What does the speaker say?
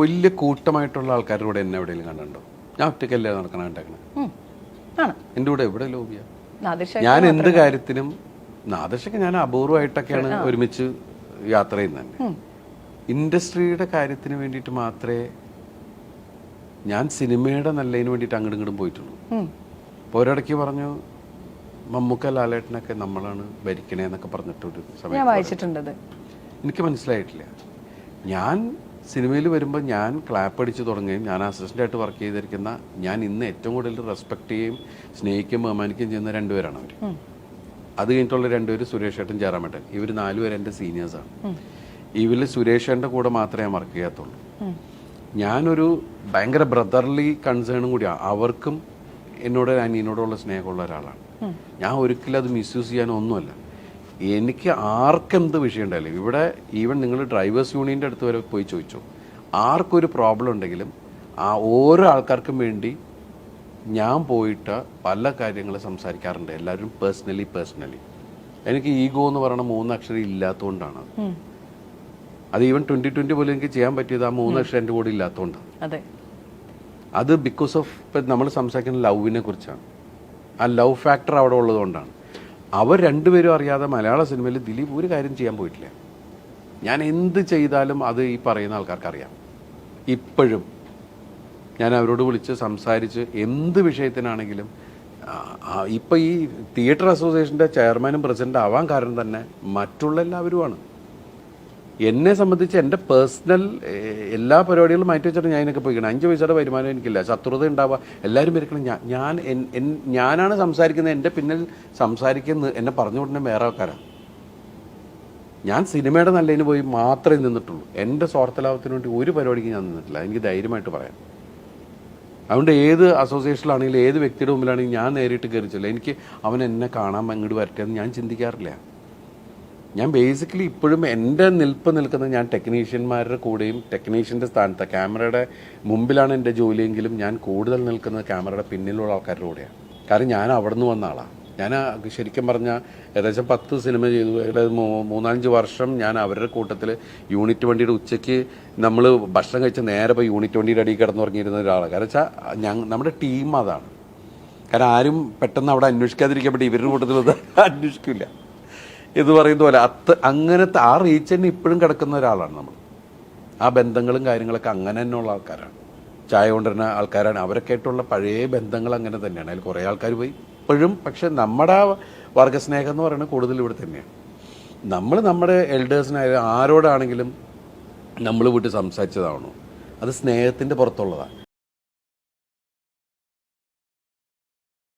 വലിയ കൂട്ടമായിട്ടുള്ള ആൾക്കാരുടെ കൂടെ എന്നെ എവിടെയെങ്കിലും കണ്ടിട്ടുണ്ടോ? ഞാൻ ഒറ്റയ്ക്കല്ലേ നടക്കണം കണ്ടേക്കണേ. എൻ്റെ കൂടെ എവിടെ ലോബിയ? ഞാൻ എന്ത് കാര്യത്തിനും നാദർശക്ക് ഞാൻ അപൂർവമായിട്ടൊക്കെയാണ് ഒരുമിച്ച് യാത്ര ചെയ്യുന്നത് തന്നെ. ഇൻഡസ്ട്രിയുടെ കാര്യത്തിന് വേണ്ടിയിട്ട് മാത്രമേ ഞാൻ സിനിമയുടെ നല്ലതിന് വേണ്ടിയിട്ട് അങ്ങോട്ടും ഇങ്ങോട്ടും പോയിട്ടുള്ളൂ. അപ്പോൾ ഒരിടയ്ക്ക് പറഞ്ഞു മമ്മൂക്ക ലാലേട്ടനൊക്കെ നമ്മളാണ് ഭരിക്കണേന്നൊക്കെ പറഞ്ഞിട്ടൊരു സമയം വായിച്ചിട്ടുണ്ട്. എനിക്ക് മനസ്സിലായിട്ടില്ല. ഞാൻ സിനിമയിൽ വരുമ്പോൾ ഞാൻ ക്ലാപ്പ് അടിച്ച് തുടങ്ങുകയും ഞാൻ അസിസ്റ്റൻ്റായിട്ട് വർക്ക് ചെയ്തിരിക്കുന്ന ഞാൻ ഇന്ന് ഏറ്റവും കൂടുതൽ റെസ്പെക്ട് ചെയ്യുകയും സ്നേഹിക്കുകയും ബഹുമാനിക്കുകയും ചെയ്യുന്ന രണ്ടുപേരാണ് അവർ. അത് കഴിഞ്ഞിട്ടുള്ള രണ്ടുപേര് സുരേഷ് ഏട്ടൻ ജയറാമേട്ടൻ. ഇവർ നാലുപേരും എൻ്റെ സീനിയേഴ്സാണ്. ഇവരിൽ സുരേഷ് ഏട്ടൻ്റെ കൂടെ മാത്രമേ ഞാൻ വർക്ക് ചെയ്യാത്തുള്ളൂ. ഞാനൊരു ഭയങ്കര ബ്രദർലി കൺസേണും കൂടിയാണ്. അവർക്കും എന്നോട് അനിയനോടുള്ള സ്നേഹമുള്ള ഒരാളാണ്. ഞാൻ ഒരിക്കലും അത് മിസ്യൂസ് ചെയ്യാനൊന്നുമല്ല. എനിക്ക് ആർക്കെന്ത് വിഷയം ഉണ്ടായാലും ഇവിടെ ഈവൻ നിങ്ങൾ ഡ്രൈവേഴ്സ് യൂണിയൻ്റെ അടുത്ത് വരെ പോയി ചോദിച്ചു, ആർക്കൊരു പ്രോബ്ലം ഉണ്ടെങ്കിലും ആ ഓരോ ആൾക്കാർക്കും വേണ്ടി ഞാൻ പോയിട്ട് പല കാര്യങ്ങൾ സംസാരിക്കാറുണ്ട്. എല്ലാവരും പേഴ്സണലി. എനിക്ക് ഈഗോ എന്ന് പറയുന്ന 3 അക്ഷരം ഇല്ലാത്തതുകൊണ്ടാണ്. അത് ഈവൻ 2020 പോലും എനിക്ക് ചെയ്യാൻ പറ്റിയത് ആ 3 അക്ഷരം എൻ്റെ കൂടെ ഇല്ലാത്തതുകൊണ്ടാണ്. അത് ബിക്കോസ് ഓഫ് ഇപ്പം നമ്മൾ സംസാരിക്കുന്ന ലവിനെ കുറിച്ചാണ്. ആ ലവ് ഫാക്ടർ അവിടെ ഉള്ളതുകൊണ്ടാണ്. അവർ രണ്ടുപേരും അറിയാതെ മലയാള സിനിമയിൽ ദിലീപ് ഒരു കാര്യം ചെയ്യാൻ പോയിട്ടില്ല. ഞാൻ എന്ത് ചെയ്താലും അത് ഈ പറയുന്ന ആൾക്കാർക്ക് അറിയാം. ഇപ്പോഴും ഞാൻ അവരോട് വിളിച്ച് സംസാരിച്ച് എന്ത് വിഷയത്തിനാണെങ്കിലും ഇപ്പം ഈ തിയേറ്റർ അസോസിയേഷൻ്റെ ചെയർമാനും പ്രസിഡന്റ് ആവാൻ കാരണം തന്നെ മറ്റുള്ള എല്ലാവരുമാണ്. എന്നെ സംബന്ധിച്ച് എൻ്റെ പേഴ്സണൽ എല്ലാ പരിപാടികളും മാറ്റി വെച്ചിട്ട് ഞാൻ ഇതിനൊക്കെ പോയിക്കണം. 5 പൈസയുടെ വരുമാനം എനിക്കില്ല. ശത്രുത ഉണ്ടാവുക, എല്ലാവരും വരിക്കണം. ഞാനാണ് സംസാരിക്കുന്നത്. എൻ്റെ പിന്നിൽ സംസാരിക്കുന്ന എന്നെ പറഞ്ഞു വിടുന്ന വേറെ ആൾക്കാരാണ്. ഞാൻ സിനിമയുടെ നല്ലതിന് പോയി മാത്രമേ നിന്നിട്ടുള്ളൂ. എൻ്റെ സ്വാർത്ഥലാഭത്തിന് വേണ്ടി ഒരു പരിപാടിക്ക് ഞാൻ നിന്നിട്ടില്ല. എനിക്ക് ധൈര്യമായിട്ട് പറയാം. അതുകൊണ്ട് ഏത് അസോസിയേഷനിലാണെങ്കിലും ഏത് വ്യക്തിയുടെ മുമ്പിലാണെങ്കിലും ഞാൻ നേരിട്ട് കയറിച്ചില്ല. എനിക്ക് അവൻ എന്നെ കാണാൻ അങ്ങോട്ട് വരട്ടെ എന്ന് ഞാൻ ചിന്തിക്കാറില്ല. ഞാൻ ബേസിക്കലി ഇപ്പോഴും എൻ്റെ നിൽക്കുന്നത് ഞാൻ ടെക്നീഷ്യന്മാരുടെ കൂടെയും ടെക്നീഷ്യൻ്റെ സ്ഥാനത്ത് ക്യാമറയുടെ മുമ്പിലാണ് എൻ്റെ ജോലിയെങ്കിലും ഞാൻ കൂടുതൽ നിൽക്കുന്നത് ക്യാമറയുടെ പിന്നിലുള്ള ആൾക്കാരുടെ കൂടെയാണ്. കാരണം ഞാൻ അവിടെ നിന്ന് വന്ന ആളാണ്. ഞാൻ ശരിക്കും പറഞ്ഞാൽ ഏകദേശം 10 സിനിമ ചെയ്തു. ഏകദേശം 3-5 വർഷം ഞാൻ അവരുടെ കൂട്ടത്തിൽ യൂണിറ്റ് വണ്ടിയുടെ ഉച്ചയ്ക്ക് നമ്മൾ ഭക്ഷണം കഴിച്ച് നേരെ പോയി യൂണിറ്റ് വണ്ടിയുടെ അടിയിൽ കിടന്നുറങ്ങിയിരുന്ന ഒരാളാണ്. കാരണം വെച്ചാൽ നമ്മുടെ ടീം അതാണ്. കാരണം ആരും പെട്ടെന്ന് അവിടെ അന്വേഷിക്കാതിരിക്കാൻ പറ്റി ഇവരുടെ കൂട്ടത്തിൽ അന്വേഷിക്കില്ല ഇത് പറയുന്ന പോലെ. അങ്ങനത്തെ ആ റീച്ച് തന്നെ ഇപ്പോഴും കിടക്കുന്ന ഒരാളാണ് നമ്മൾ. ആ ബന്ധങ്ങളും കാര്യങ്ങളൊക്കെ അങ്ങനെ തന്നെയുള്ള ആൾക്കാരാണ്. ചായ കൊണ്ടുവരുന്ന ആൾക്കാരാണ്. അവരൊക്കെ ആയിട്ടുള്ള പഴയ ബന്ധങ്ങൾ അങ്ങനെ തന്നെയാണ്. അതിൽ കുറേ ആൾക്കാർ പോയി ഇപ്പോഴും. പക്ഷെ നമ്മുടെ വർഗസ്നേഹം എന്ന് പറയുന്നത് കൂടുതൽ ഇവിടെ തന്നെയാണ്. നമ്മൾ നമ്മുടെ എൽഡേഴ്സിനായാലും ആരോടാണെങ്കിലും നമ്മൾ വിട്ട് സംസാരിച്ചതാവണോ, അത് സ്നേഹത്തിൻ്റെ പുറത്തുള്ളതാണ്.